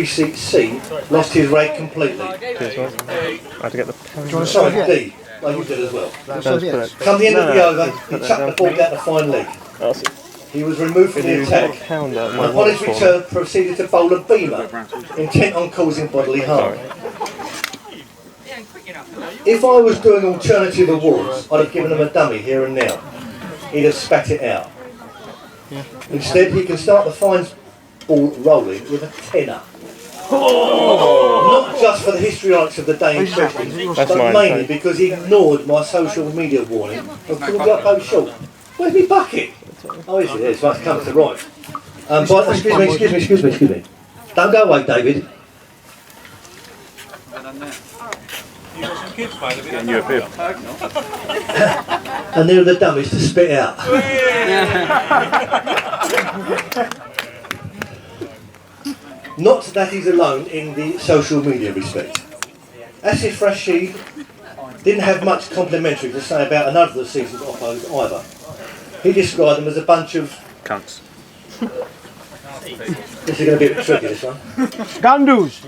seat C lost his rag completely. I had to get the pen. Sorry, D. Well, you did as well. Come the end of the over, he chucked the ball down the fine leg. He was removed from the attack, and upon his return proceeded to bowl a beamer, intent on causing bodily harm. If I was doing alternative awards, I'd have given him a dummy here and now. He'd have spat it out. Instead, he can start the fines ball rolling with a tenner. Not just for the histrionics of the day in question, but mainly because he ignored my social media warning of putting the upload short. Where's my bucket? Oh, yes, it is. Right, it's coming to right. Excuse me. Don't go away, David. And you a bib. And they're the dummies to spit out. Not that he's alone in the social media respect. Asif Rashid didn't have much complimentary to say about another of the season's oppos either. He described them as a bunch of cunts. This is going to be a bit tricky, this one. Gandus!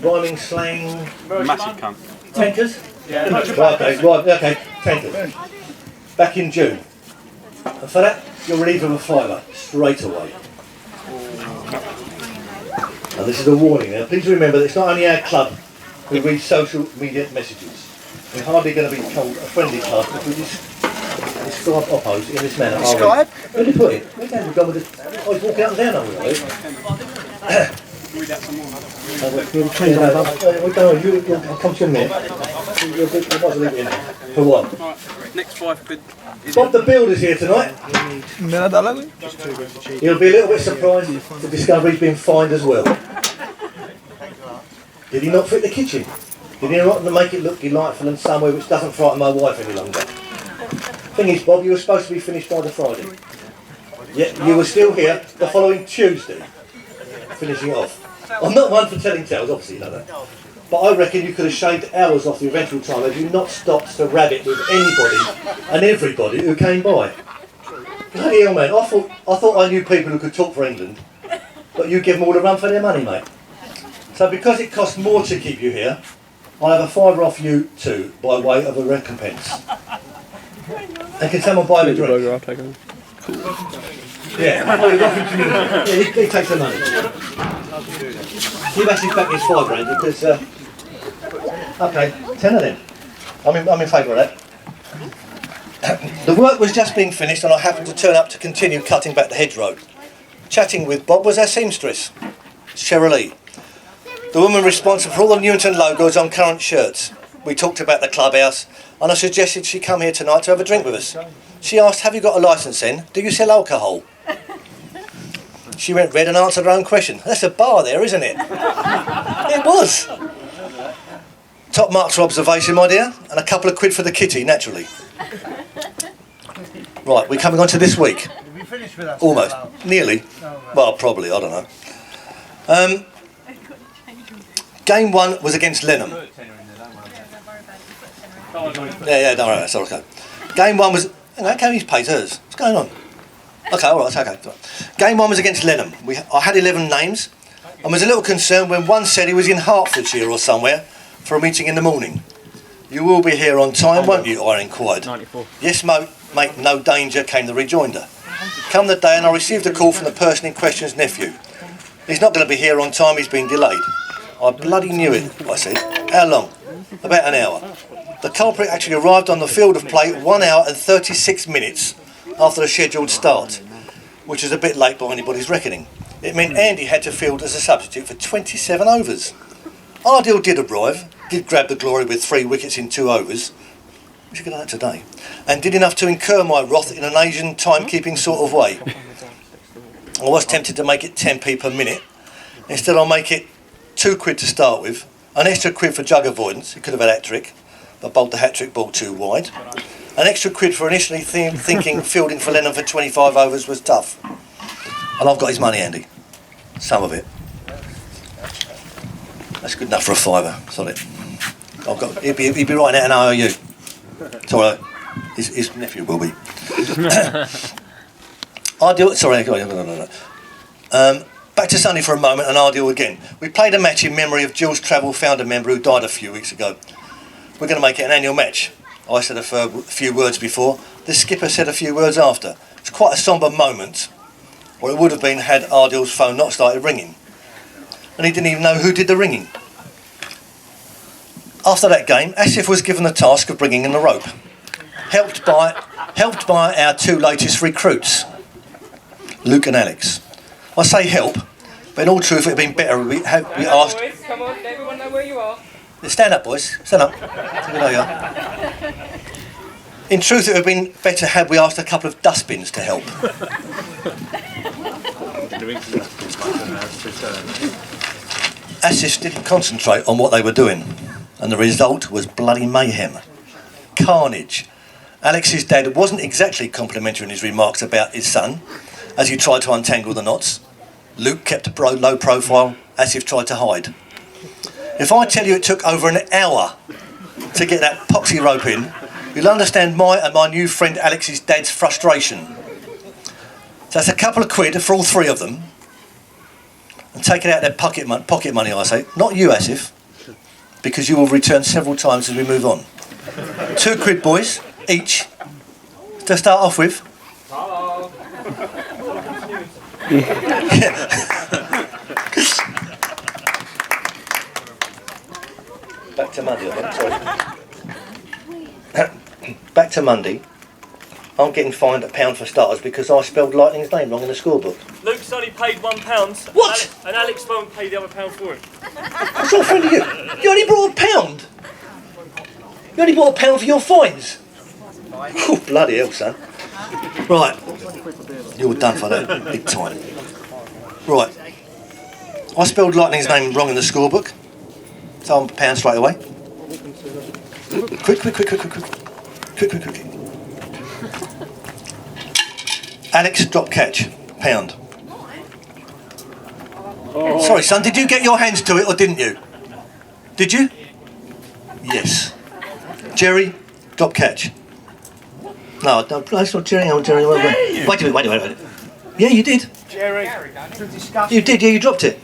Rhyming slang. Massive cunt. Tankers? Yeah. Okay, tankers. Back in June. And for that, you're relieved of a fiver straight away. Now this is a warning now. Please remember that it's not only our club who reads social media messages. We're hardly going to be called a friendly club if we describe oppos in this manner. Describe? Where did you put it? Where's Andrew gone with the... Oh, he's walking up and down over there. I'll come to you in a minute. You might as well leave it in. For what? Next 5 quid. Bob the Builder's here tonight. He'll be a little bit surprised to discover he's been fined as well. Did he not fit the kitchen? Did he not make it look delightful and somewhere which doesn't frighten my wife any longer? Thing is, Bob, you were supposed to be finished by the Friday. Yet you were still here the following Tuesday, finishing it off. I'm not one for telling tales, obviously you know that. But I reckon you could have shaved hours off the eventual time had you not stopped to rabbit with anybody and everybody who came by. Bloody hell, man, I thought I knew people who could talk for England, but you give them all a run for their money, mate. So because it costs more to keep you here, I'll have a fiver off you too, by way of a recompense. And can someone buy me a drink? Yeah, he takes the money. Give actually back his £5 because, okay, 10 of them. I'm in favour of that. The work was just being finished and I happened to turn up to continue cutting back the hedgerow. Chatting with Bob was our seamstress, Cheryl, the woman responsible for all the Newington logos on current shirts. We talked about the clubhouse and I suggested she come here tonight to have a drink with us. She asked, have you got a licence then? Do you sell alcohol? She went red and answered her own question. That's a bar there, isn't it? It was. Top marks for observation, my dear, and a couple of quid for the kitty, naturally. Right, we're coming on to this week. Did we finish with that? Almost. Nearly. Well, probably, I don't know. Game 1 was against Lenham. Yeah, don't worry, that's all okay. Game 1 was... Hang on, he's paid hers. What's going on? Okay, all right, okay. Game 1 was against Lenham. I had 11 names and was a little concerned when one said he was in Hertfordshire or somewhere for a meeting in the morning. You will be here on time, won't you? I inquired. 94. Yes, mate, no danger, came the rejoinder. Come the day and I received a call from the person in question's nephew. He's not going to be here on time, he's been delayed. I bloody knew it, I said. How long? About an hour. The culprit actually arrived on the field of play 1 hour and 36 minutes after the scheduled start, which is a bit late by anybody's reckoning. It meant Andy had to field as a substitute for 27 overs. Ardil did arrive, did grab the glory with 3 wickets in 2 overs, we should get on that today, and did enough to incur my wrath in an Asian timekeeping sort of way. I was tempted to make it 10p per minute. Instead I'll make it 2 quid to start with, an extra quid for jug avoidance, he could have had hat trick, but bowled the hat trick ball too wide. An extra quid for initially thinking fielding for Lenham for 25 overs was tough. And I've got his money, Andy. Some of it. That's good enough for a fiver. Solid. He'd be writing out an IOU. It's all right. His nephew will be. Back to Sunday for a moment and Ardell again. We played a match in memory of Jill's Travel founder member who died a few weeks ago. We're going to make it an annual match. I said a few words before. The skipper said a few words after. It's quite a sombre moment, or it would have been had Ardell's phone not started ringing. And he didn't even know who did the ringing. After that game, Asif was given the task of bringing in the rope, helped by our two latest recruits, Luke and Alex. I say help, but in all truth it would have been better we asked... Boys, come on, let everyone know where you are. Stand up, boys. Stand up. So we know you are. In truth, it would have been better had we asked a couple of dustbins to help. Asif didn't concentrate on what they were doing, and the result was bloody mayhem. Carnage. Alex's dad wasn't exactly complimentary in his remarks about his son, as he tried to untangle the knots. Luke kept a low profile, Asif tried to hide. If I tell you it took over an hour to get that poxy rope in, you'll understand my and my new friend Alex's dad's frustration. So that's a couple of quid for all three of them. And take it out of their pocket money, I say. Not you, Asif, because you will return several times as we move on. 2 quid, boys, each, to start off with. Back to Monday, sorry. Back to Monday. I'm getting fined £1 for starters because I spelled Lightning's name wrong in the scorebook. Luke's only paid £1. What? And Alex won't pay the other £1 for it. What's wrong with you? You only brought £1. You only brought £1 for your fines. Oh, bloody hell, son. Right. You're done for that, big time. Right. I spelled Lightning's name wrong in the scorebook. So I'm £1 straight away. Quick. Alex drop catch, £1. Oh. Sorry, son, did you get your hands to it or didn't you? Did you? Yes. Jerry, drop catch. No, that's not Jerry. Oh, Jerry. Wait a minute. Yeah, you did. Jerry. You did. Yeah, you dropped it.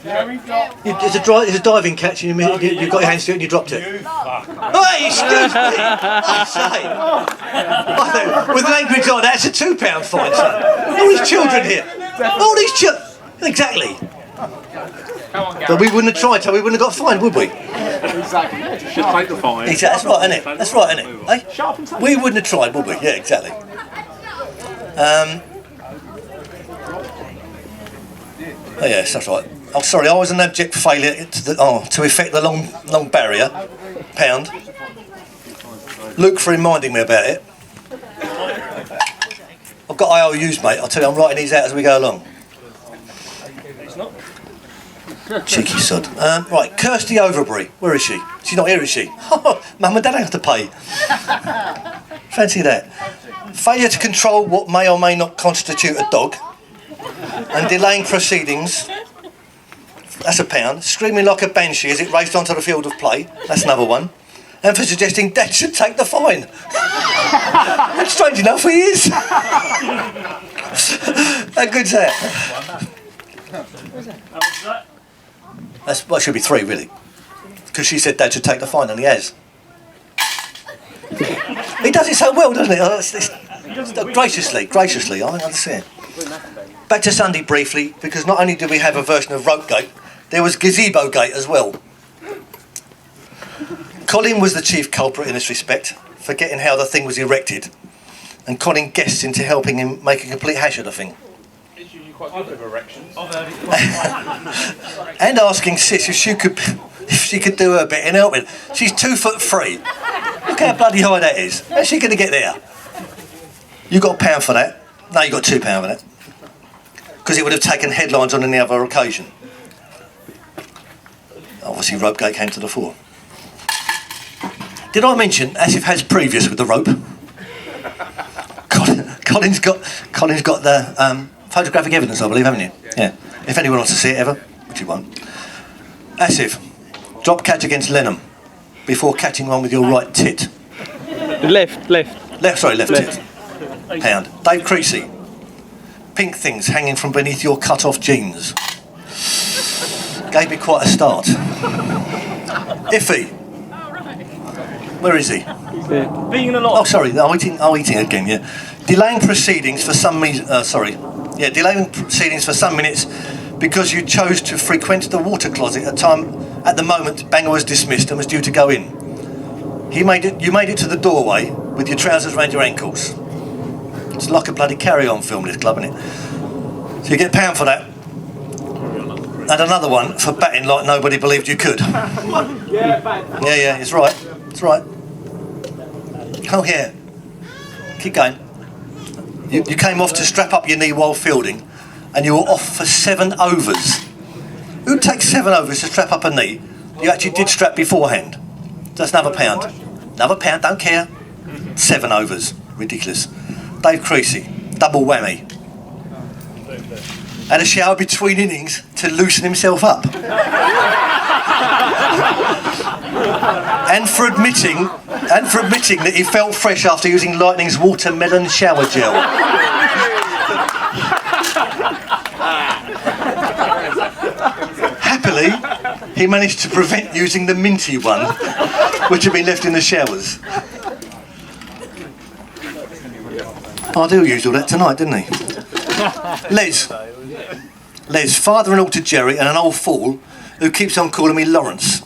Jerry, It's a diving catch, and you got your hands to it, and you dropped it. Hey, excuse me. I say. With language like that, it's a £2 fine, son. All these children here. All these children. Exactly. But we wouldn't have tried, so we wouldn't have got fined, would we? Exactly. Should take the fine. Exactly. That's right, isn't it? That's right, isn't it? Eh? We wouldn't have tried, would we? Yeah, exactly. Oh yes, that's right. Oh, sorry, I was an abject failure to effect the long barrier, £1. Luke for reminding me about it. I've got IOUs, mate. I'll tell you, I'm writing these out as we go along. Cheeky sod. Right, Kirsty Overbury. Where is she? She's not here, is she? Mum and Dad have to pay. Fancy that. Failure to control what may or may not constitute a dog, and delaying proceedings. That's £1. Screaming like a banshee as it raced onto the field of play. That's another one. And for suggesting Dad should take the fine. And strange enough, he is. How good's that? Well, it should be 3, really. Because she said Dad should take the fine, and he has. He does it so well, doesn't he? Graciously, I understand. Back to Sunday briefly, because not only did we have a version of Rope Gate, there was Gazebo Gate as well. Colin was the chief culprit in this respect, forgetting how the thing was erected, and conning guests into helping him make a complete hash of the thing. It's usually quite good with erections. And asking Sis if she could do her bit in helping. She's 2'3". Look how bloody high that is. How's she going to get there? You got £1 for that? No, you got £2 for that. Because it would have taken headlines on any other occasion. Obviously, Ropegate came to the fore. Did I mention Asif has previous with the rope? Colin's got the photographic evidence, I believe, haven't you? Yeah. If anyone wants to see it ever, which you won't. Asif, drop catch against Lenham before catching one with your right tit. Left. Left tit. £1. Dave Creasy. pink things hanging from beneath your cut-off jeans. Gave me quite a start. Iffy. Where is he? Being a lot. Oh, sorry. I'm eating again. Yeah. Delaying proceedings for some delaying proceedings for some minutes because you chose to frequent the water closet at the moment Banger was dismissed and was due to go in. You made it to the doorway with your trousers around your ankles. It's like a bloody carry-on film, this club, isn't it? So you get £1 for that. And another one for batting like nobody believed you could. Yeah, it's right. It's right. Oh, yeah. Keep going. You came off to strap up your knee while fielding, and you were off for 7 overs. Who takes 7 overs to strap up a knee? You actually did strap beforehand. That's another £1. Another £1, don't care. 7 overs. Ridiculous. Dave Creasy, double whammy. Had a shower between innings to loosen himself up. and for admitting that he felt fresh after using Lightning's watermelon shower gel. Happily, he managed to prevent using the minty one, which had been left in the showers. I do use all that tonight, didn't he? Les, father-in-law to Jerry and an old fool who keeps on calling me Lawrence.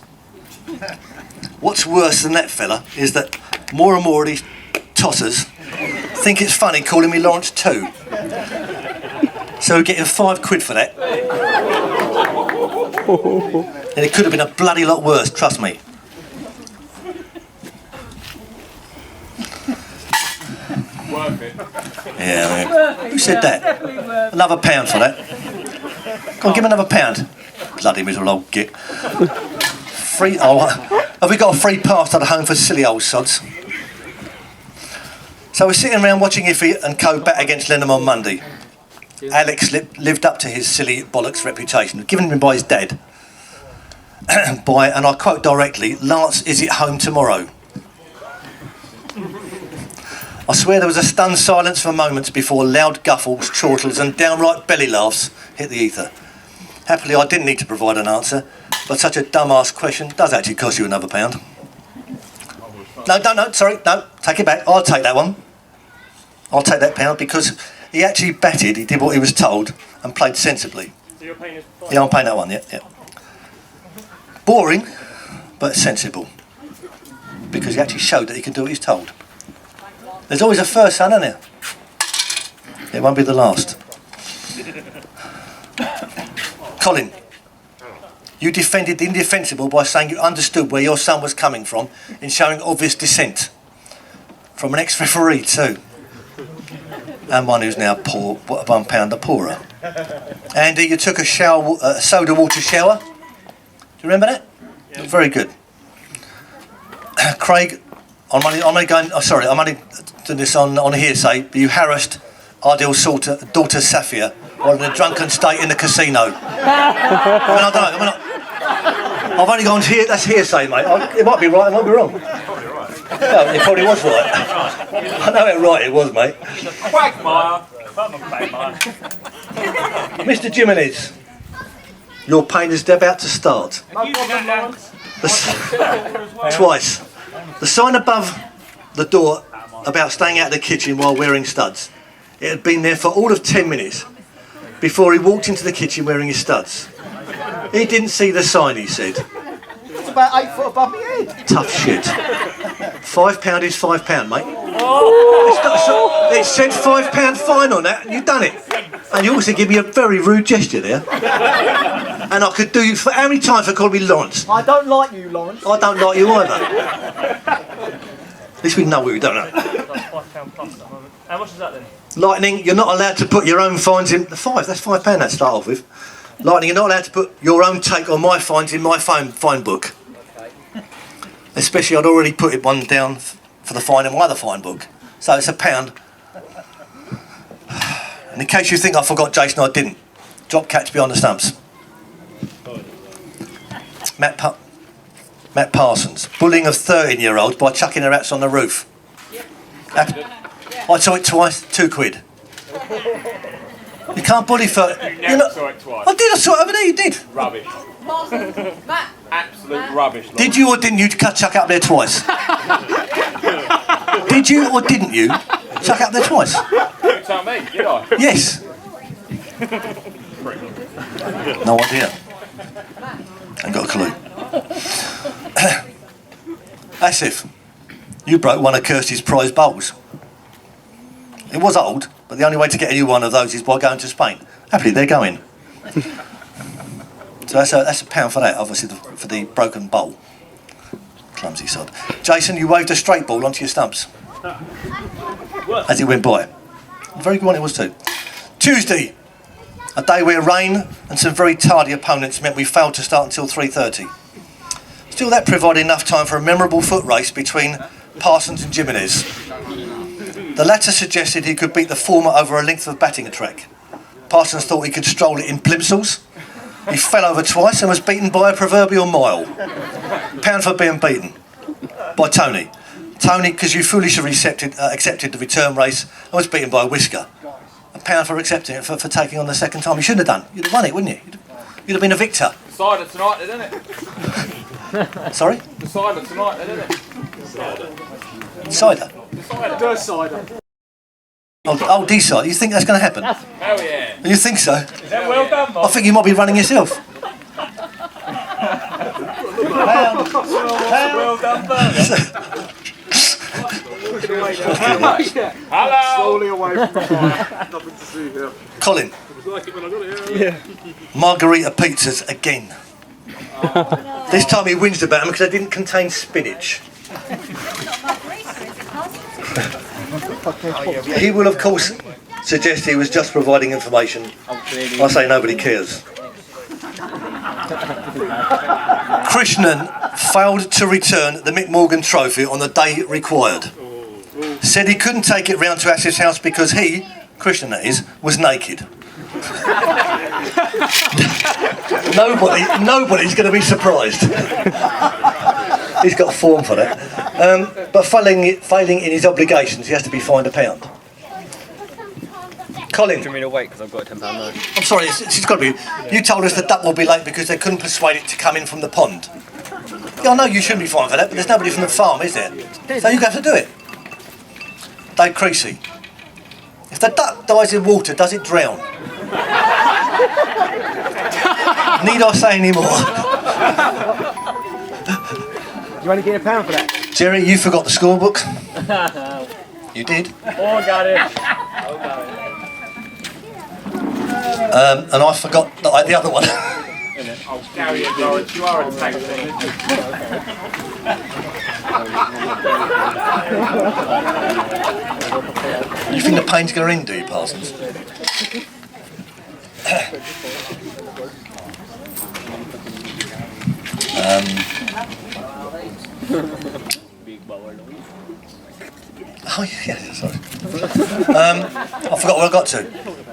What's worse than that fella is that more and more of these tossers think it's funny calling me Lawrence too. So we're getting £5 for that. And it could have been a bloody lot worse, trust me. Worth it. Yeah, who said that? Another £1 for that. Go on, give me another £1. Bloody miserable old git. Have we got a free pass to the home for silly old sods? So we're sitting around watching Iffy and Co bat against Lenham on Monday. Alex lived up to his silly bollocks reputation, given him by his dad. By, and I quote directly, Lance is at home tomorrow. I swear there was a stunned silence for moments before loud guffles, chortles and downright belly laughs hit the ether. Happily I didn't need to provide an answer, but such a dumbass question does actually cost you another £1. No, sorry, take it back. I'll take that one. I'll take that £1 because he actually batted, he did what he was told and played sensibly. So you're paying Yeah, I'm paying that one, yeah. Boring, but sensible. Because he actually showed that he can do what he's told. There's always a first, son, isn't there? It won't be the last. Colin, you defended the indefensible by saying you understood where your son was coming from in showing obvious dissent. From an ex-referee too. And one who's now poor, £1 the poorer. Andy, you took a soda water shower. Do you remember that? Yeah. Very good. Craig, I'm only doing this on hearsay, but you harassed Ardill's daughter Safia while in a drunken state in the casino. I've only gone here, that's hearsay, mate. It might be right, it might be wrong. No, it probably was right. I know how right it was, mate. Quagmire. Mr. Jimenez, your pain is about to start. Twice. The sign above the door about staying out of the kitchen while wearing studs. It had been there for all of 10 minutes before he walked into the kitchen wearing his studs. He didn't see the sign, he said. It's about 8 foot above my head. Tough shit. £5 is £5, mate. It said £5 fine on that, and you've done it. And you also give me a very rude gesture there. And I could do you for how many times for calling me Lawrence? I don't like you, Lawrence. I don't like you either. At least we know we don't know. That's £5 plus at the moment. How much is that then? Lightning, you're not allowed to put your own fines in. That's £5 to start off with. Lightning, you're not allowed to put your own take on my fines in my fine book. Okay. Especially, I'd already put one down for the fine in my other fine book. So it's £1. And in case you think I forgot Jason, I didn't. Drop catch behind the stumps. Matt Parsons, bullying of 13-year-olds by chucking their hats on the roof. I saw it twice, £2. can't bully for... You never saw it twice. I did, I saw it over there, you did. Rubbish. Matt. Absolute rubbish. Lawrence. Did you or didn't you chuck up there twice? Did you or didn't you chuck up there twice? You tell me, did I? Yes. No idea. Ain't got a clue. Asif, you broke one of Kirsty's prize bowls. It was old, but the only way to get a new one of those is by going to Spain. Happily, they're going. So that's £1 for that, obviously, for the broken bowl. Clumsy sod. Jason, you waved a straight ball onto your stumps as it went by. Very good one it was too. Tuesday, a day where rain and some very tardy opponents meant we failed to start until 3:30. Still, that provided enough time for a memorable foot race between Parsons and Jimenez. The latter suggested he could beat the former over a length of batting track. Parsons thought he could stroll it in plimsolls. He fell over twice and was beaten by a proverbial mile. £1 for being beaten. By Tony. Tony, because you foolishly accepted the return race and was beaten by a whisker. £1 for accepting it, for taking on the second time. You shouldn't have done. You'd have won it, wouldn't you? You'd have been a victor. Cider tonight, isn't it? Sorry? The cider tonight, isn't it? Cider? The cider. Oh, D-side. You think that's going to happen? Hell yeah. You think so? Is that well done, I Bob? think you might be running yourself. Well done, burger. Hello. Slowly away from the fire. Nothing to see here. Colin. Margarita pizzas again. This time he whinged about them because they didn't contain spinach. He will, of course, suggest he was just providing information. I say nobody cares. Krishnan failed to return the Mick Morgan trophy on the day required. Said he couldn't take it round to Asif's house because he, Krishnan that is, was naked. Nobody's going to be surprised. He's got a form for that. But failing in his obligations, he has to be fined £1. Colin. Do you want me to wait because I've got a £10 note? I'm sorry, it's got to be. You told us the duck will be late because they couldn't persuade it to come in from the pond. Yeah, I know you shouldn't be fined for that, but there's nobody from the farm, is there? So you have to do it. Dave Creasy. If the duck dies in water, does it drown? Need I say any more? You only get £1 for that? Jerry, you forgot the scorebook. You did. Oh, got it. And I forgot the other one. Oh, Gary and Lawrence, you are a tag team. You think the pain's going to end, do you, Parsons? Oh yeah, sorry. I forgot where I got to.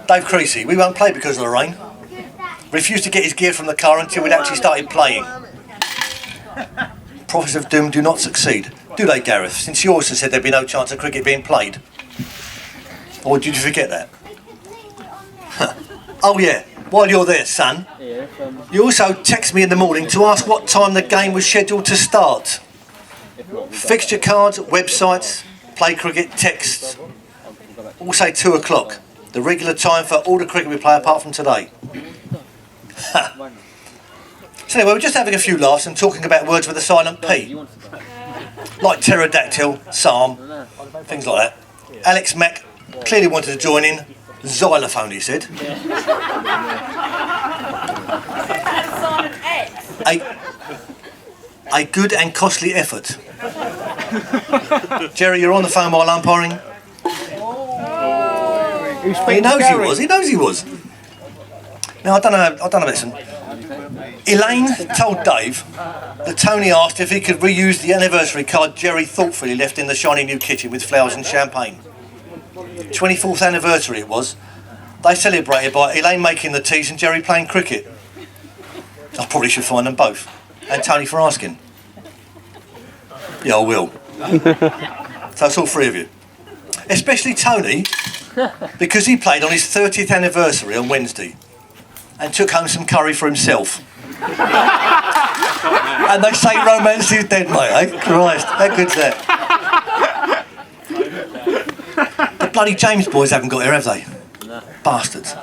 Dave Creasy, we won't play because of the rain. Refused to get his gear from the car until we'd actually started playing. Prophets of doom do not succeed, do they, Gareth? Since you also said there'd be no chance of cricket being played. Or did you forget that? Oh yeah, while you're there, son, you also text me in the morning to ask what time the game was scheduled to start. Fixture cards, websites, play cricket, texts, all say 2 o'clock, the regular time for all the cricket we play apart from today. So anyway, we're just having a few laughs and talking about words with a silent P, like pterodactyl, psalm, things like that. Alex Mack clearly wanted to join in. Xylophone, he said. A good and costly effort. Jerry, you're on the phone while umpiring. He knows he was. He knows he was. Now I don't know. Listen. Elaine told Dave that Tony asked if he could reuse the anniversary card Jerry thoughtfully left in the shiny new kitchen with flowers and champagne. 24th anniversary it was. They celebrated by Elaine making the teas and Jerry playing cricket. I probably should find them both. And Tony for asking. Yeah, I will. So it's all 3 of you. Especially Tony, because he played on his 30th anniversary on Wednesday and took home some curry for himself. And they say romance is dead, mate, eh? Christ, how good's that? The bloody James boys haven't got here, have they? No. Bastards.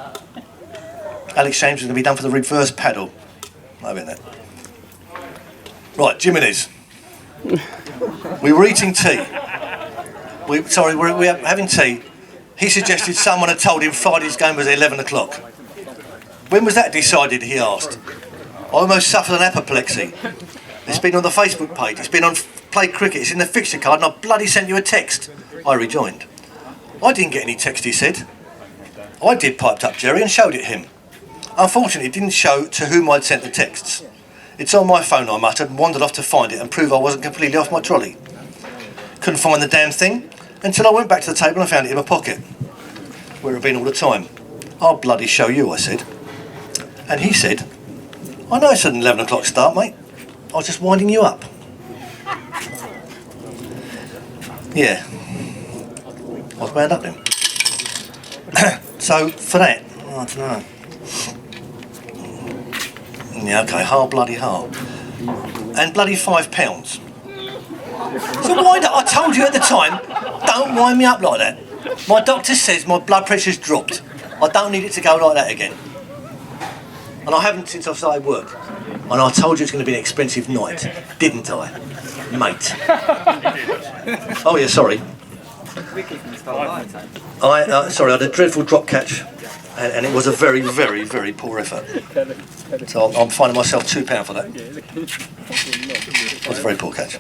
Alex James is going to be done for the reverse paddle. I've been that. Right, Jimenez. We were eating tea. We were having tea. He suggested someone had told him Friday's game was at 11 o'clock. When was that decided, he asked. I almost suffered an apoplexy. It's been on the Facebook page, it's been on Play Cricket, it's in the fixture card, and I bloody sent you a text. I rejoined. I didn't get any text, he said. I did, piped up Jerry, and showed it him. Unfortunately, it didn't show to whom I'd sent the texts. It's on my phone, I muttered, and wandered off to find it and prove I wasn't completely off my trolley. Couldn't find the damn thing until I went back to the table and found it in my pocket, where it had been all the time. I'll bloody show you, I said. And he said, I know it's an 11 o'clock start, mate. I was just winding you up. Yeah. I was wound up then. So, for that, I don't know. Yeah, okay, bloody hard. And bloody £5. So wind up, I told you at the time, don't wind me up like that. My doctor says my blood pressure's dropped. I don't need it to go like that again. And I haven't since I've started work. And I told you it's going to be an expensive night, didn't I, mate? Oh yeah, sorry. Sorry, I had a dreadful drop catch, and it was a very, very, very poor effort. So I'm finding myself £2 for that. It was a very poor catch.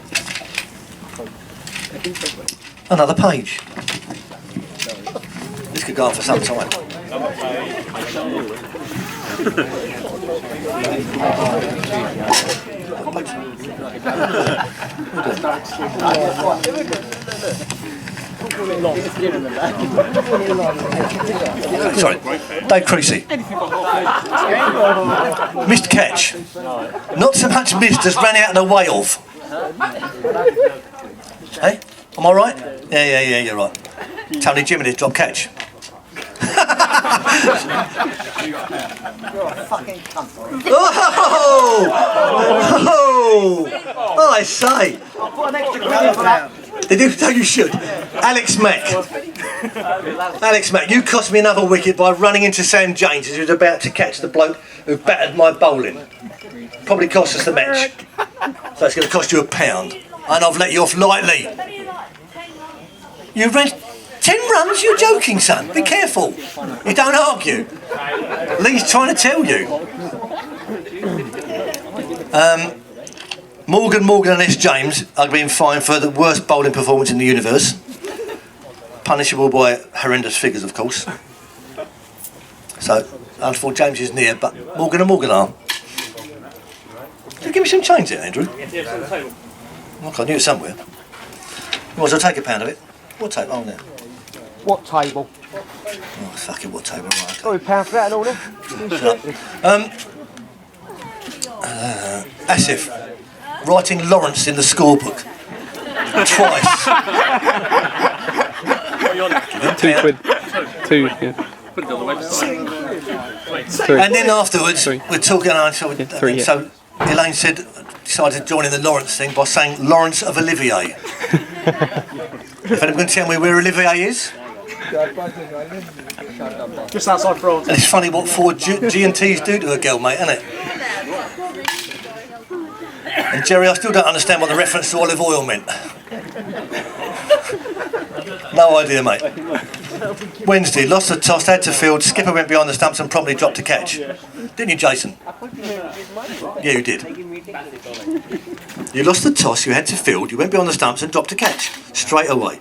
Another page. This could go on for some time. Sorry, Dave Creasy. Missed catch. Not so much missed as ran out of the way of. Hey, am I right? Yeah, you're right. Tony Jimenez drop catch. Oh, I say. Did you? No, you should. Alex Mack, you cost me another wicket by running into Sam James as he was about to catch the bloke who battered my bowling. Probably cost us the match. So it's going to cost you £1. And I've let you off lightly. You ran 10 runs? You're joking, son. Be careful. You don't argue. Lee's trying to tell you. Morgan and S. James are being fined for the worst bowling performance in the universe. Punishable by horrendous figures, of course. So, unfortunately, James is near, but Morgan and Morgan are. Can you give me some change there, Andrew? Yes, on the table. Okay, I knew it somewhere. Well, so I'll take £1 of it. What table? Oh, there. What table? Oh, fuck it, what table? Right, okay. Oh, £1 for that and all that? Asif, writing Lawrence in the scorebook. Twice. £2. Two, yeah. Put it on the website. Three. And then afterwards, Three. we're talking, Three, yeah. so Elaine decided to join in the Lawrence thing by saying Lawrence of Olivier. If anyone can tell me where Olivier is? Just outside France. And it's funny what 4 G&Ts do to a girl, mate, isn't it? And Jerry, I still don't understand what the reference to olive oil meant. No idea, mate. Wednesday, lost the toss, had to field, skipper went behind the stumps and promptly dropped a catch. Didn't you, Jason? Yeah, you did. You lost the toss, you had to field, you went behind the stumps and dropped a catch. Straight away.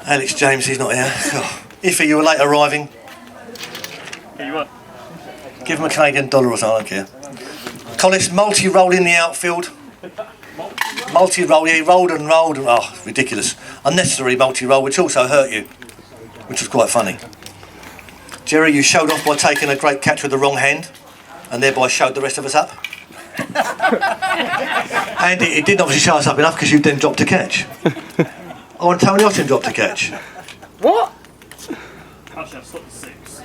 Alex James, he's not here. Oh. Iffy, you were late arriving. Here you are. Give him a Canadian dollar or something, I don't care. Collis, multi-roll in the outfield. Multi-roll, yeah, he rolled and rolled. Oh, ridiculous. Unnecessary multi-roll, which also hurt you, which was quite funny. Jerry, you showed off by taking a great catch with the wrong hand, and thereby showed the rest of us up. And it didn't obviously show us up enough because you then dropped a catch. Oh, and Tony Otten dropped a catch. What? Actually, I've stopped at 6.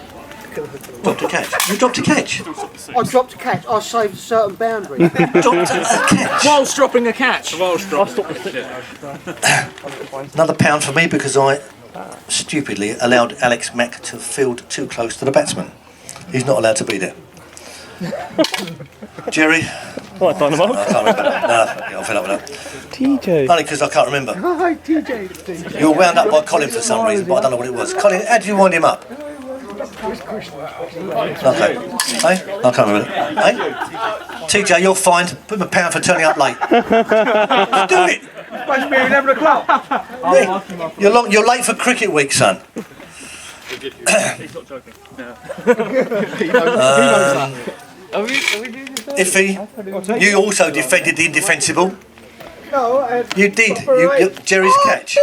Dropped a catch. You dropped a catch. I dropped a catch. I saved a certain boundary. Dropped a catch. Whilst dropping a catch. Whilst dropping a catch. Another pound for me because I stupidly allowed Alex Mack to field too close to the batsman. He's not allowed to be there. Jerry. What, Dynamo? I can't remember that. No, I'll fill up with that. TJ. Only because I can't remember. Hi, TJ. You were wound up by Colin for some reason, but I don't know what it was. Colin, how did you wind him up? Okay. Hey? I can't remember. Hey? TJ, you're fined. Put him a pound for turning up late. Just do it. Supposed to be 11 o'clock. Yeah. You're late for cricket week, son. He's not joking. Iffy, you also defended the indefensible. No, You did. Jerry's catch.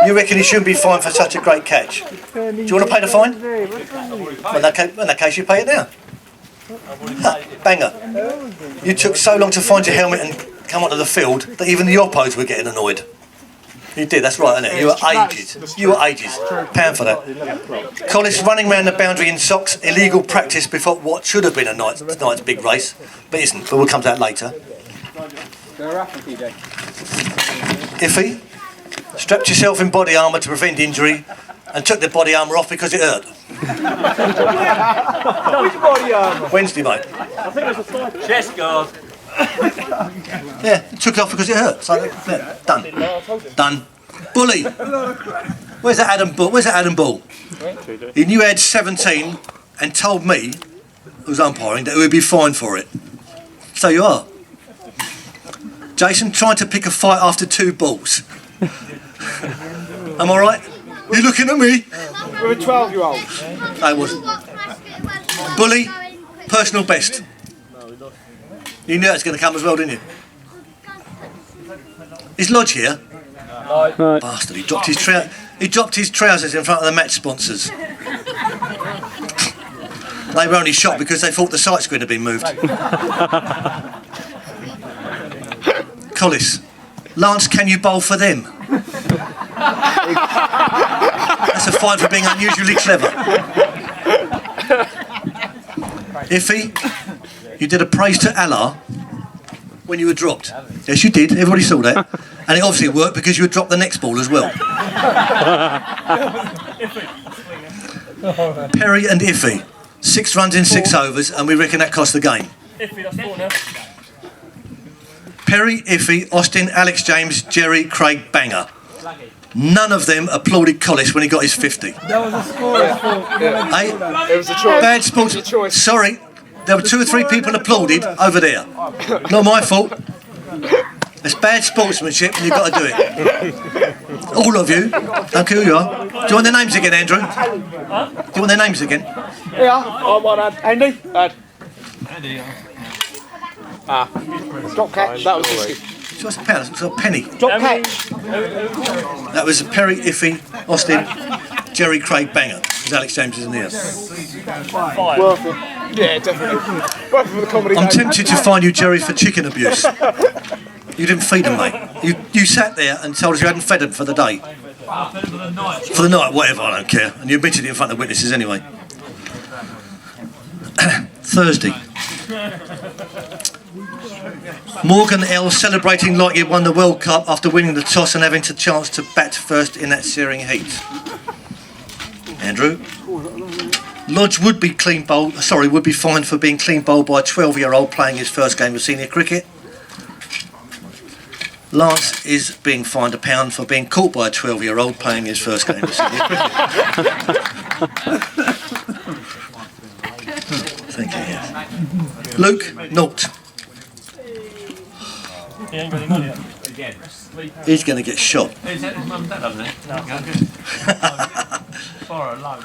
You reckon he shouldn't be fined for such a great catch? Do you want to pay the fine? Well, in that case, you pay it now. Banger. You took so long to find your helmet and come onto the field that even the oppos were getting annoyed. You did, that's right, isn't it? You were ages. You were ages. Pound for that. Collis running round the boundary in socks, illegal practice before what should have been a night's big race, but isn't. But we'll come to that later. Iffy, strapped yourself in body armour to prevent injury and took the body armour off because it hurt. which body armour? Wednesday, mate. Chest guard. Yeah, took it off because it hurt. So, yeah, done. Bully. Where's that Adam Ball? He knew he had 17 and told me, who was umpiring, that he would be fined for it. So you are. Jason, trying to pick a fight after 2 balls. Am I right? You looking at me? With a 12-year-old. No, it wasn't. Bully, personal best. You knew it was going to come as well, didn't you? Is Lodge here? No. Bastard, he dropped his trousers in front of the match sponsors. They were only shocked because they thought the sight screen had been moved. Collis, Lance, can you bowl for them? That's a fine for being unusually clever. Iffy, you did a praise to Allah when you were dropped. Yes, you did. Everybody saw that. And it obviously worked because you had dropped the next ball as well. Perry and Iffy. 6 runs in 6 overs, and we reckon that cost the game. Iffy, that's 4 now. Perry, Iffy, Austin, Alex James, Jerry, Craig, banger. None of them applauded Collis when he got his 50. That was a score. Hey, It was a choice. bad sports. Sorry, there were 2 or 3 people applauded over there. Not my fault. It's bad sportsmanship, and you've got to do it. All of you. Don't care who you are. Do you want their names again, Andrew? Do you want their names again? Yeah. I'm on Andy. Andy. Drop catch. That was risky. So what's a pound? It's a penny. Drop catch. That was Perry, Iffy, Austin, Jerry, Craig, banger. Because Alex James isn't here. Worth it. Yeah, definitely. Worth it for the comedy. I'm tempted to fine you, Jerry, for chicken abuse. You didn't feed them, mate. You sat there and told us you hadn't fed them for the day. For the night, whatever, I don't care. And you admitted it in front of witnesses anyway. Thursday. Morgan L celebrating like he won the World Cup after winning the toss and having the chance to bat first in that searing heat. Andrew. Lodge would be fined for being clean bowled by a 12-year-old playing his first game of senior cricket. Lance is being fined £1 for being caught by a 12-year-old playing his first game of senior cricket. Thank you. Yes. Luke, naught. He ain't got any money yet. He's going to get shot. Is that his mum and dad, hasn't it? Borrow a loan.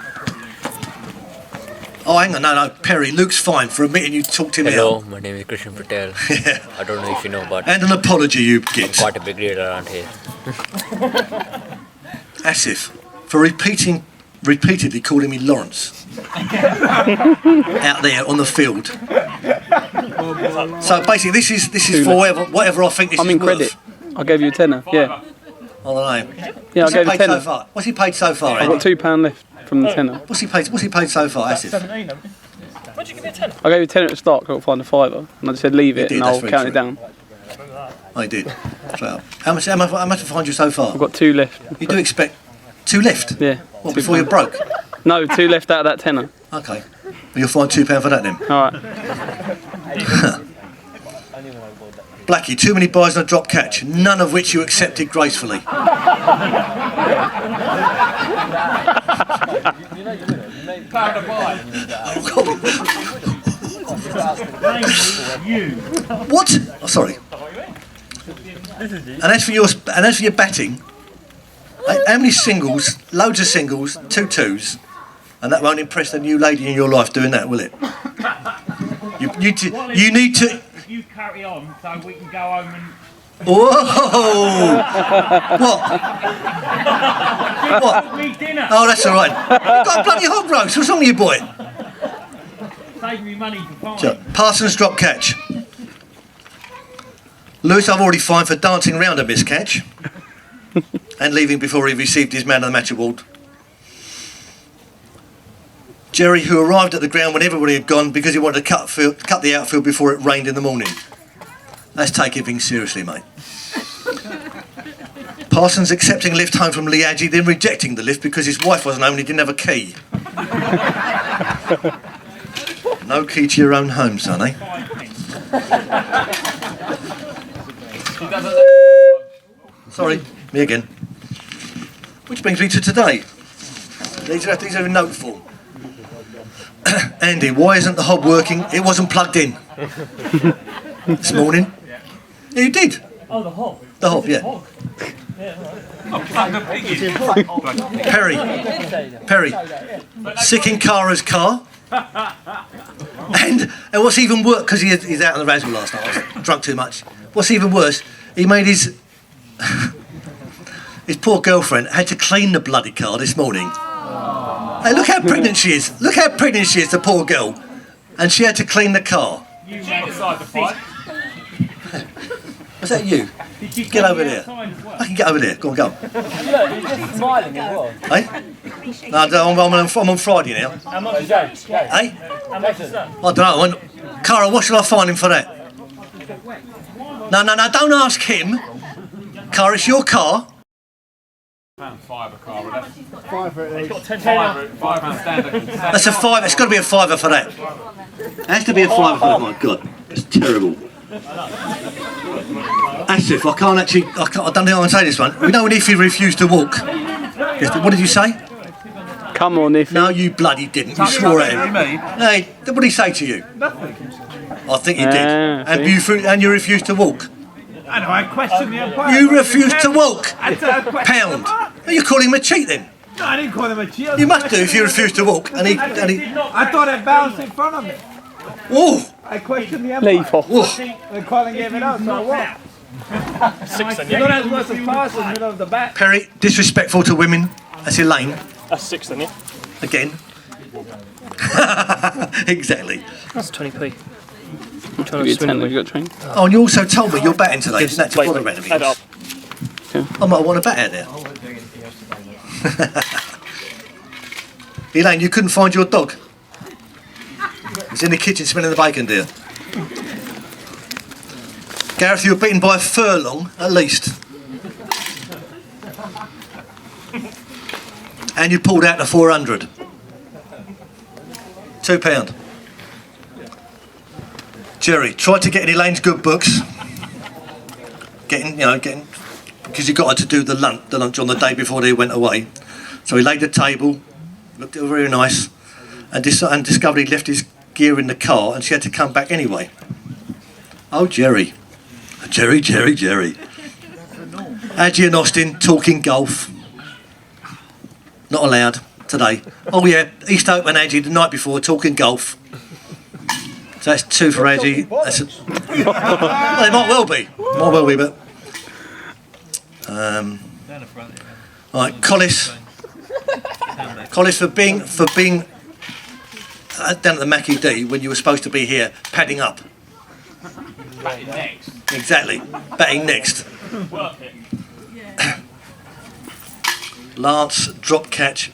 Oh, hang on, no, Perry, Luke's fine for admitting you talked him Hello, out. my name is Krishan Patel. Yeah. I don't know if you know, but And an apology, you I'm git. quite a big reader around here. Asif, for repeatedly calling me Lawrence. Out there on the field. So basically, this is for whatever I think this I'm is in worth. credit. I gave you a tenner. Yeah. I don't know. Yeah, I What's he gave a paid so tenner. far? What's he paid so far, I've Andy? got £2 left. from the tenner. What's he paid so far, Asif? 17, haven't you? Why'd you give me a tenner? I gave you a tenner at the start, couldn't find a fiver. And I just said leave it did, and that's I'll very count it true. down. I did. Straight up. How much have I find you so far? I've got 2 left. You do expect 2 left? Yeah. What, before you're broke? No, 2 left out of that tenner. Okay. Well, you'll find £2 for that then. Alright. Blackie, too many buys on a drop catch, none of which you accepted gracefully. What? Oh, sorry. And as for your batting, how many singles? Loads of singles, 2 twos, and that won't impress the new lady in your life doing that, will it? You need to. If you carry on, so we can go home and. Whoa! What? What? Me dinner. Oh, that's all right. You've got a bloody hog roast. What's wrong with you, boy? Save me money for fine. So, Parsons drop catch. Lewis, I've already fined for dancing round a miscatch and leaving before he received his man of the match award. Jerry, who arrived at the ground when everybody had gone because he wanted to cut the outfield before it rained in the morning. Let's take everything seriously, mate. Parsons accepting a lift home from Liadji, then rejecting the lift because his wife wasn't home and he didn't have a key. No key to your own home, son, eh? Sorry, me again. Which brings me to today. These are in note form. Andy, why isn't the hob working? It wasn't plugged in. This morning. Yeah, you did. Oh, the hob. The hob, yeah. Perry, sick in Cara's car. And what's even worse, because he's out on the razzle last night, I was drunk too much. What's even worse, he made his poor girlfriend had to clean the bloody car this morning. Hey, look how pregnant she is. Look how pregnant she is, the poor girl. And she had to clean the car. You decide the fight. Was that you? Get over there. I can get over there. Go on, go. Look, he's just smiling as well. Hey? No, I'm on Friday now. How much is that? Hey? How much is that? I don't know. Cara, what shall I fine him for that? No, don't ask him. Cara, it's your car. Fiver car, that's £10. standard. That's a fiver. It's got to be a fiver for that. It has to be a fiver for that. Oh my God, it's terrible. Asif, I don't think I can say this one. We know if he refused to walk. What did you say? Come on, if No, you bloody didn't. You swore at him. Hey, what did he say to you? Nothing. I think he did. And you refused to walk. I know, I question the umpire. You refused to walk. I Pound. Are you calling him a cheat then? No, I didn't call him a cheat. You must do if you refuse to walk. And he. I thought it bounced in front of me. Oh. I questioned the umpire. leave off. Oh. The calling gave it up, so I walked. You're not as much as pass in the middle of the bat. Perry, disrespectful to women. That's Elaine. That's 6 then, yeah? Again. Exactly. That's 20p. I'm trying Give to you a swing tenner, it. you got trained. Oh, and you also told me you're batting today. Isn't that to Wait, bother wait, enemies? add up. I might want to bat out there. Elaine, you couldn't find your dog. He's in the kitchen smelling the bacon, dear. Gareth, you were beaten by a furlong, at least. And you pulled out the 400. £2. Jerry, tried to get in Elaine's good books. Getting, because he got her to do the lunch on the day before they went away. So he laid the table, looked at her very nice, and discovered he'd left his gear in the car and she had to come back anyway. Oh, Jerry. Jerry. Adji and Austin talking golf. Not allowed today. Oh yeah, East Oak and Adji the night before talking golf. So that's 2 for Adji. Well, it might well be, but. Right, Collis for being down at the Mackie D when you were supposed to be here padding up. Batting next. Exactly, batting next. Lance drop catch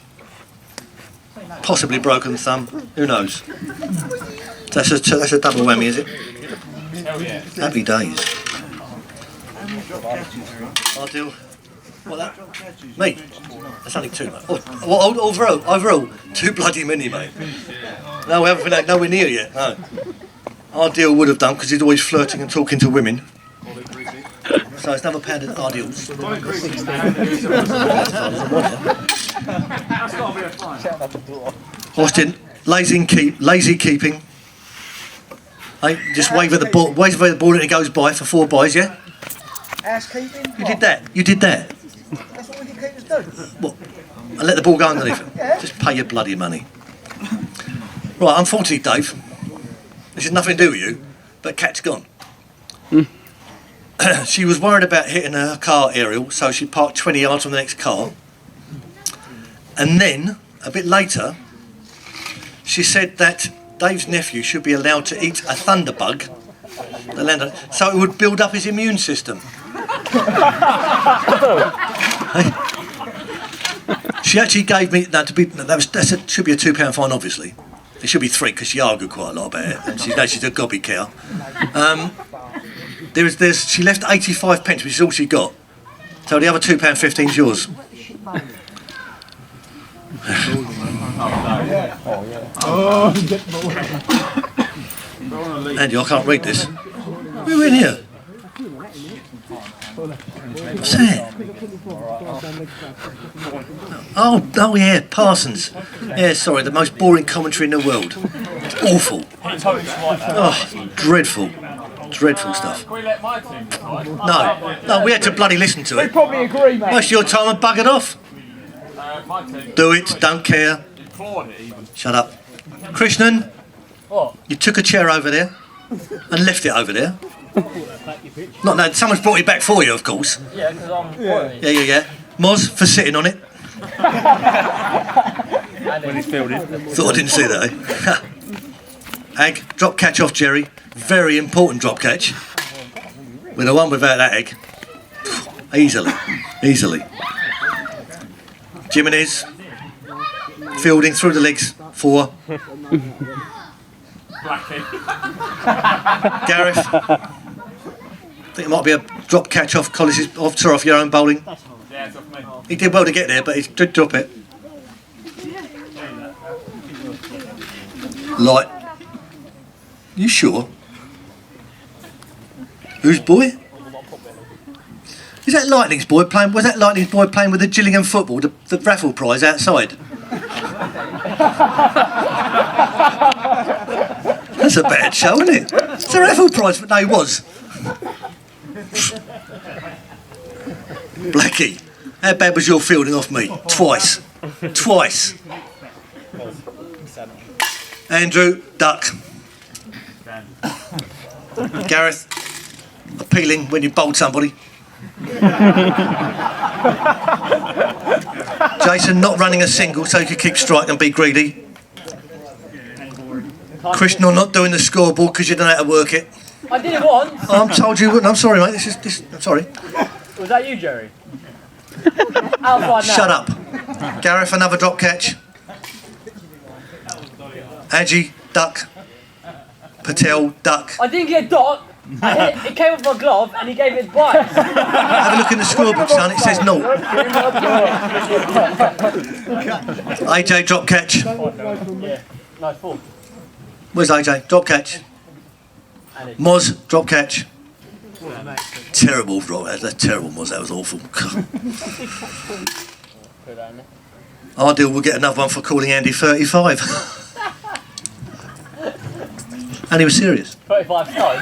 possibly broken thumb. Who knows? That's a double whammy, is it? Happy days. I'll do. What that? Me? That's only two, mate. Overall, too bloody many, mate. No, we haven't been nowhere near yet. No. Our deal would have done because he's always flirting and talking to women. So it's another pound of our deals. Austin, lazy keeping. Hey, just wave at the ball and it goes by for 4 buys, yeah? Housekeeping? You did that. That's what wicket-keepers do. What? And let the ball go underneath him? Yeah. Just pay your bloody money. Right, unfortunately, Dave, this has nothing to do with you, but Kat's gone. She was worried about hitting her car aerial, so she parked 20 yards from the next car. And then, a bit later, she said that Dave's nephew should be allowed to eat a thunderbug, so it would build up his immune system. She actually gave me should be a £2 fine, obviously. It should be 3 because she argued quite a lot about it, and she's a gobby cow. She left 85 pence, which is all she got. So the other £2.15 is yours. Andy, I can't read this. We're in here. What's that? Oh yeah, Parsons. Yeah, sorry, the most boring commentary in the world. It's awful. Oh, dreadful stuff. No, we had to bloody listen to They it. probably agree, mate. Most of your time I buggered off. Do it, don't care. Shut up. Krishnan, you took a chair over there and left it over there. No, someone's brought it back for you, of course. Yeah, because I'm Yeah. Moz, for sitting on it. when he's fielding. Thought I didn't see that, eh? Egg, drop catch off Jerry. Very important drop catch. With the one without that egg. Easily. Jimenez. Fielding through the legs. 4. Gareth. I think it might be a drop catch off Collis's off your own bowling. He did well to get there, but he did drop it. Light. You sure? Whose boy? Is that Lightning's boy playing? Was that Lightning's boy playing with the Gillingham football, the raffle prize outside? That's a bad show, isn't it? It's a raffle prize, but no, it was. Blackie, how bad was your fielding off me? Twice. Andrew, duck. Gareth, appealing when you bowled somebody. Jason, not running a single so you could keep strike and be greedy. Krishna, not doing the scoreboard because you don't know how to work it. I did it once. I'm told you wouldn't. I'm sorry, mate. I'm sorry. Was that you, Jerry? Outside now. Shut up. Gareth, another drop catch. Aji, duck. Patel, duck. I didn't get a dot. It came with my glove and he gave it bite. Have a look in the scorebook, son. It says 0. AJ, drop catch. Yeah, nice 4. Where's AJ? Drop catch. Moz, drop catch. Terrible drop. That's terrible, Moz. That was awful. Our deal will get another one for calling Andy 35. And he was serious. 35 stone.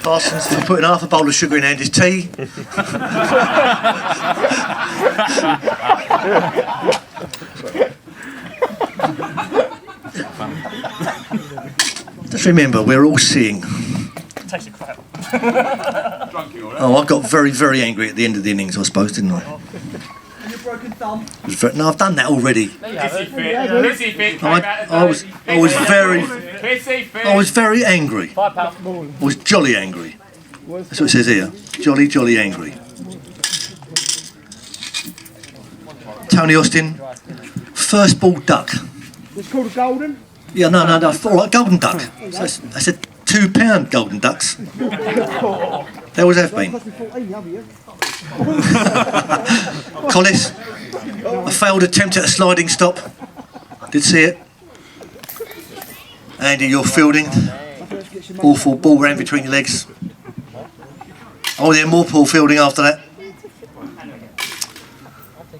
Parsons for putting half a bowl of sugar in Andy's tea. Just remember, we're all seeing. Tasted crap. Oh, I got very, very angry at the end of the innings, I suppose, didn't I? Your broken thumb. No, I've done that already. I was very angry. £5. I was jolly angry. That's what it says here. Jolly angry. Tony Austin, first ball duck. It's called a golden. Yeah, no. All right, golden duck. So that's a £2 golden ducks. There always have been. Cost me 14, have you? Collis, a failed attempt at a sliding stop. Did see it. Andy, you're fielding. Awful ball ran between your legs. Oh, yeah, more poor fielding after that.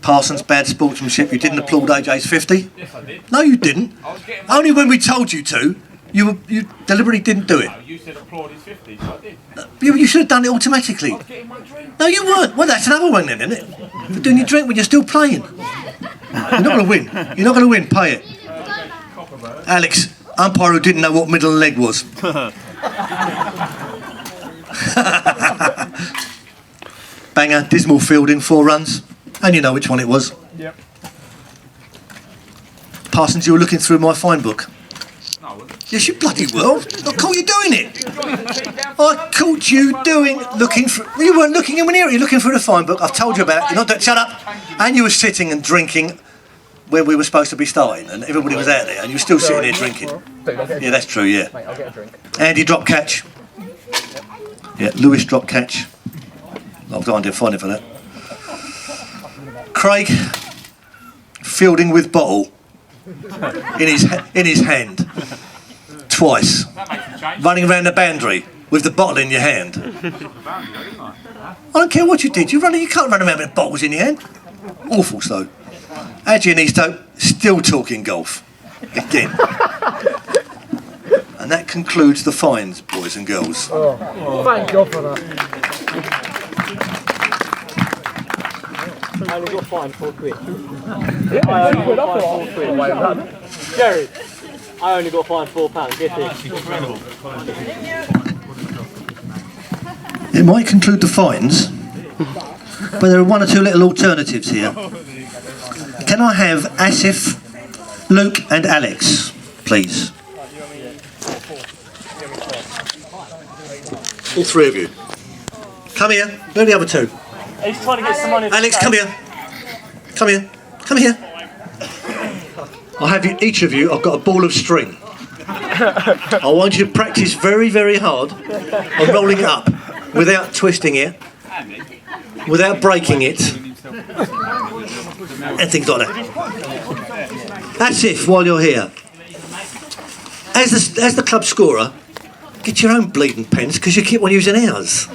Parsons, bad sportsmanship. You didn't applaud AJ's 50. Yes, I did. No, you didn't. Only when we told you to. You deliberately didn't do it. You said applaud his 50, so I did. You should have done it automatically. Getting my drink. No, you weren't. Well, that's another one then, isn't it? You're doing your drink when you're still playing. You're not going to win. You're not going to win. Pay it. Alex, umpire who didn't know what middle leg was. Banger, dismal fielding, 4 runs. And you know which one it was. Yep. Parsons, you were looking through my fine book. No, I wasn't. Yes, you bloody well. I caught you doing it. I caught you looking for. Well, you weren't looking in when you're looking through the fine book. I've told you about it. You're not doing. Shut up. And you were sitting and drinking where we were supposed to be starting, and everybody was out there, and you were still sitting there drinking. Yeah, that's true. Yeah. Mate, I'll get a drink. Andy drop catch. Yeah, Lewis drop catch. I'll go on to find it for that. Craig fielding with bottle in his hand twice, running around the boundary with the bottle in your hand. I don't care what you did. You can't run around with bottles in your hand. Awful slow. Adji and Easto still talking golf again. And that concludes the fines, boys and girls. Thank God for that. I only got fined £4. I only got fined £4. Jerry, I only got fined £4. Get it. It might conclude the fines, but there are 1 or 2 little alternatives here. Can I have Asif, Luke and Alex, please? All 3 of you. Come here. Where are the other 2? He's trying to get some money. Alex, come here. Come here. Come here. I'll have you, each of you, I've got a ball of string. I want you to practice very, very hard on rolling it up without twisting it, without breaking it, and things like that. That's it while you're here. As the club scorer, get your own bleeding pens because you keep on using ours.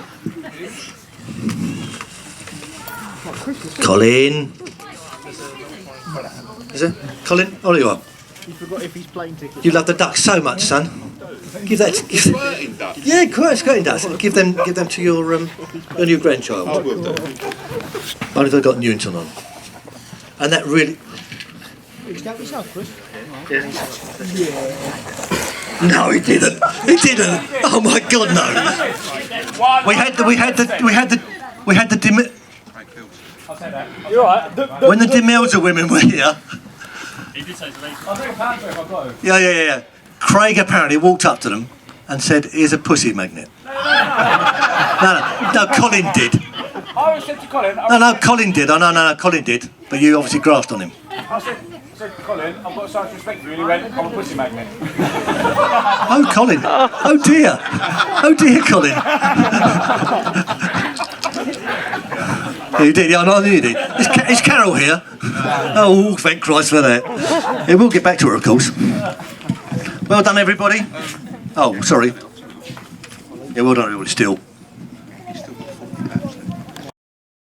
Colin. Is it? Colin? Oh, there you are. You forgot if he's plane ticket. You love the ducks so much, son. Give that. Yeah, quite skirting ducks. Give them to your new grandchild. I will do. Only if they've got Newington on. And that really. Is that yourself, Chris? No, he didn't. He didn't. Oh my God, no. We had the You're right. when the Demelza women were here. Yeah. Craig apparently walked up to them and said, "Here's a pussy magnet." No, Colin did. I said to Colin, No, Colin did. Oh, no, Colin did. But you obviously grasped on him. I said to Colin, I've got so much respect for you, and he went, I'm a pussy magnet. Oh, Colin. Oh, dear. Oh, dear, Colin. You did, yeah, I know you did. Is Carol here? Oh, thank Christ for that. Yeah, we'll get back to her, of course. Well done, everybody. Oh, sorry. Yeah, well done, everybody, still.